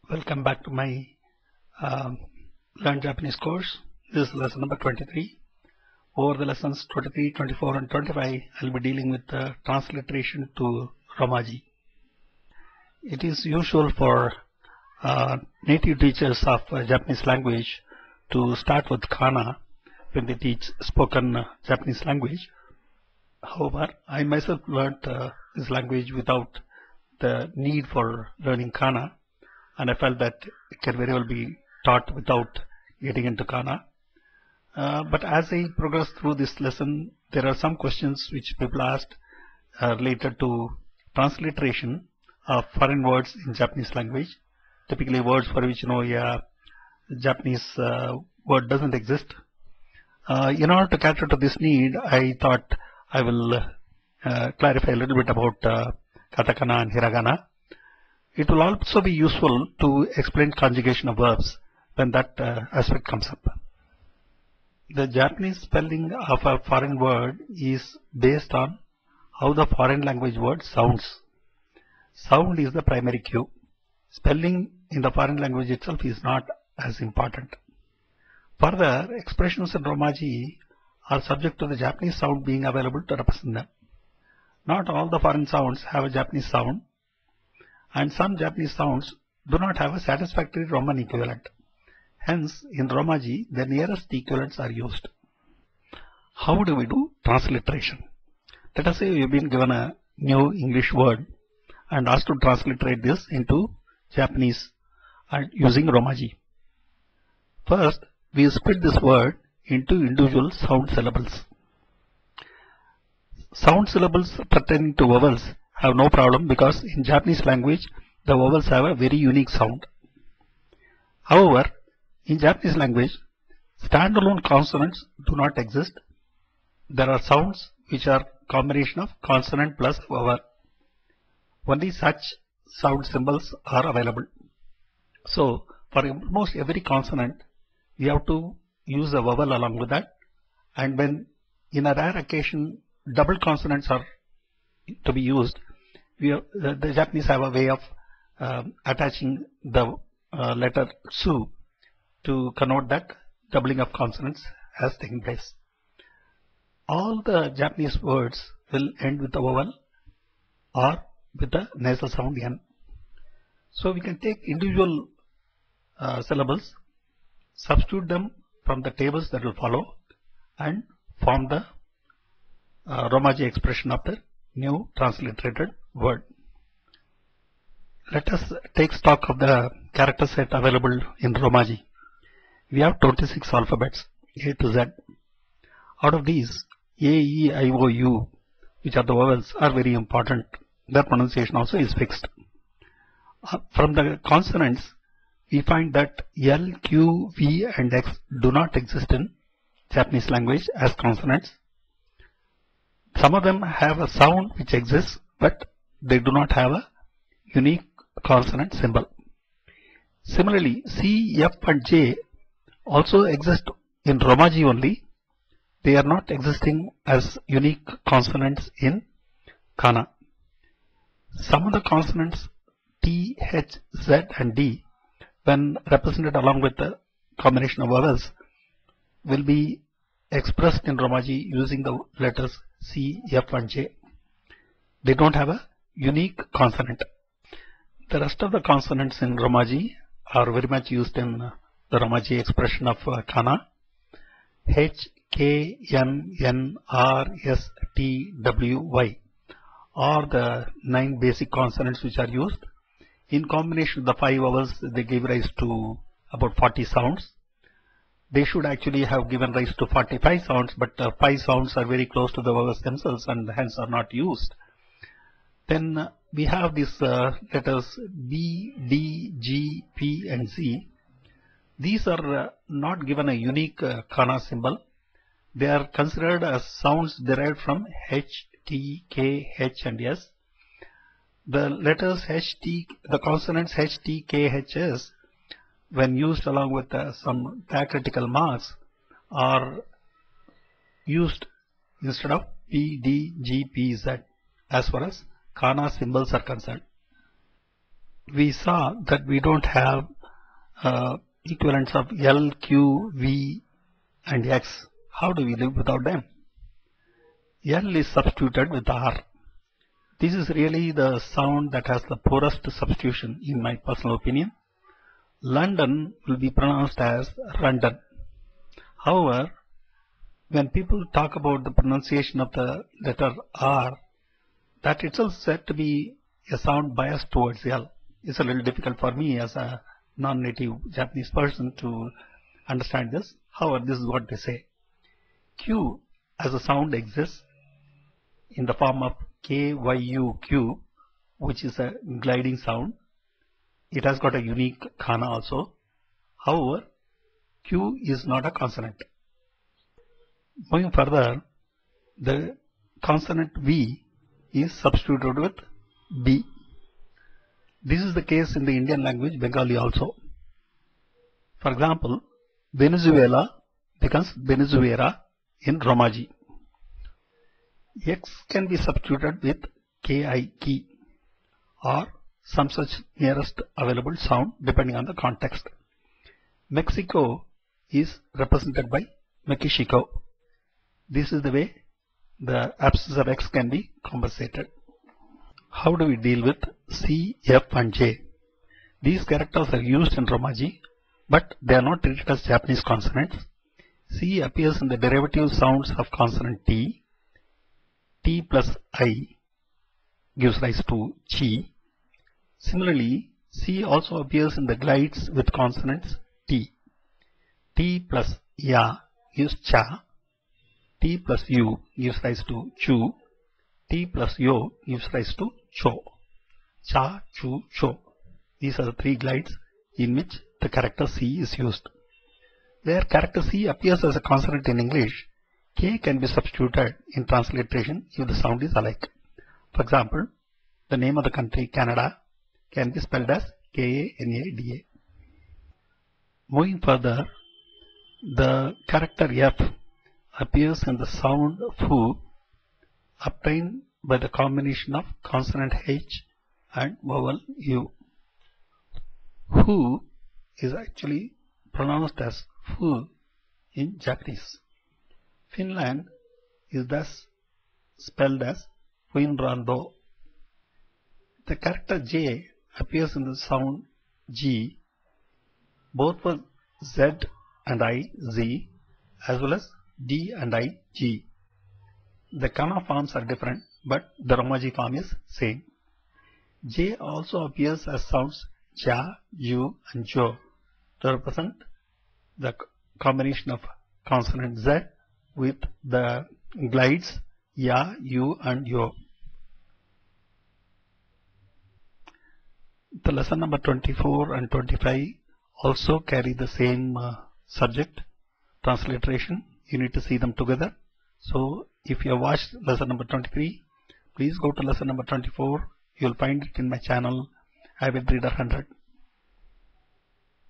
Welcome back to my Learn Japanese course. This is lesson number 23. Over the lessons 23, 24 and 25, I'll be dealing with the transliteration to Romaji. It is usual for native teachers of Japanese language to start with kana when they teach spoken Japanese language. However, I myself learnt this language without the need for learning kana, and I felt that it can very well be taught without getting into kana. But as I progress through this lesson, there are some questions which people asked related to transliteration of foreign words in Japanese language. Typically words for which a Japanese word doesn't exist. In order to cater to this need, I thought I will clarify a little bit about katakana and hiragana. It will also be useful to explain conjugation of verbs when that aspect comes up. The Japanese spelling of a foreign word is based on how the foreign language word sounds. Sound is the primary cue. Spelling in the foreign language itself is not as important. Further, expressions in Romaji are subject to the Japanese sound being available to represent them. Not all the foreign sounds have a Japanese sound, and some Japanese sounds do not have a satisfactory Roman equivalent. Hence, in Romaji, the nearest equivalents are used. How do we do transliteration? Let us say we have been given a new English word and asked to transliterate this into Japanese and using Romaji. First, we split this word into individual sound syllables. Sound syllables pertaining to vowels have no problem because in Japanese language the vowels have a very unique sound. However, in Japanese language, standalone consonants do not exist. There are sounds which are combination of consonant plus vowel. Only such sound symbols are available. So, for almost every consonant, we have to use a vowel along with that, and when in a rare occasion double consonants are to be used, the Japanese have a way of attaching the letter su to connote that doubling of consonants has taken place. All the Japanese words will end with a vowel or with a nasal sound n. So we can take individual syllables, substitute them from the tables that will follow, and form the Romaji expression of the new transliterated word. Let us take stock of the character set available in Romaji. We have 26 alphabets, A to Z. Out of these, A, E, I, O, U, which are the vowels, are very important. Their pronunciation also is fixed. From the consonants, we find that L, Q, V and X do not exist in Japanese language as consonants. Some of them have a sound which exists, but they do not have a unique consonant symbol. Similarly, C, F and J also exist in Romaji only. They are not existing as unique consonants in kana. Some of the consonants T, H, Z and D, when represented along with the combination of vowels, will be expressed in Romaji using the letters C, F and J. They don't have a unique consonant. The rest of the consonants in Romaji are very much used in the Romaji expression of kana. H, K, M, N, R, S, T, W, Y are the 9 basic consonants which are used. In combination with the 5 vowels, they give rise to about 40 sounds. They should actually have given rise to 45 sounds, but 5 sounds are very close to the vowels themselves and hence are not used. Then we have these letters B, D, G, P and Z. These are not given a unique kana symbol. They are considered as sounds derived from H, T, K, H and S. The letters the consonants H, T, K, H, S, when used along with some diacritical marks, are used instead of P, D, G, P, Z as far as kana symbols are concerned. we saw that we don't have equivalents of L, Q, V and X. How do we live without them? L is substituted with R. This is really the sound that has the poorest substitution in my personal opinion. London will be pronounced as Rundon. However, when people talk about the pronunciation of the letter R, that itself is said to be a sound biased towards L. It's a little difficult for me as a non-native Japanese person to understand this. However, this is what they say. Q as a sound exists in the form of K-Y-U-Q, which is a gliding sound. It has got a unique kana also. However, Q is not a consonant. Moving further, the consonant V is substituted with B. This is the case in the Indian language Bengali also. For example, Venezuela becomes Venezuela in Romaji. X can be substituted with KI key or some such nearest available sound depending on the context. Mexico is represented by Mexico. This is the way the absence of X can be compensated. How do we deal with C, F and J? These characters are used in Romaji, but they are not treated as Japanese consonants. C appears in the derivative sounds of consonant T. T plus I gives rise to chi. Similarly, C also appears in the glides with consonants T. T plus ya gives cha. T plus u gives rise to chu. T plus yo gives rise to cho. Cha, chu, cho. These are the three glides in which the character C is used. Where character C appears as a consonant in English, K can be substituted in transliteration if the sound is alike. For example, the name of the country Canada can be spelled as K-A-N-A-D-A. Moving further, the character F appears in the sound foo obtained by the combination of consonant H and vowel U. Fu is actually pronounced as fu in Japanese. Finland is thus spelled as Finrando. The character J appears in the sound G both for Z and I, Z, as well as D and I, G. The kana forms are different, but the Romaji form is same. J also appears as sounds ja, ju and jo to represent the combination of consonant Z with the glides ya, u and yo. The lesson number 24 and 25 also carry the same subject, transliteration. You need to see them together. So if you have watched lesson number 23, please go to lesson number 24. You will find it in my channel, Avid Reader 100.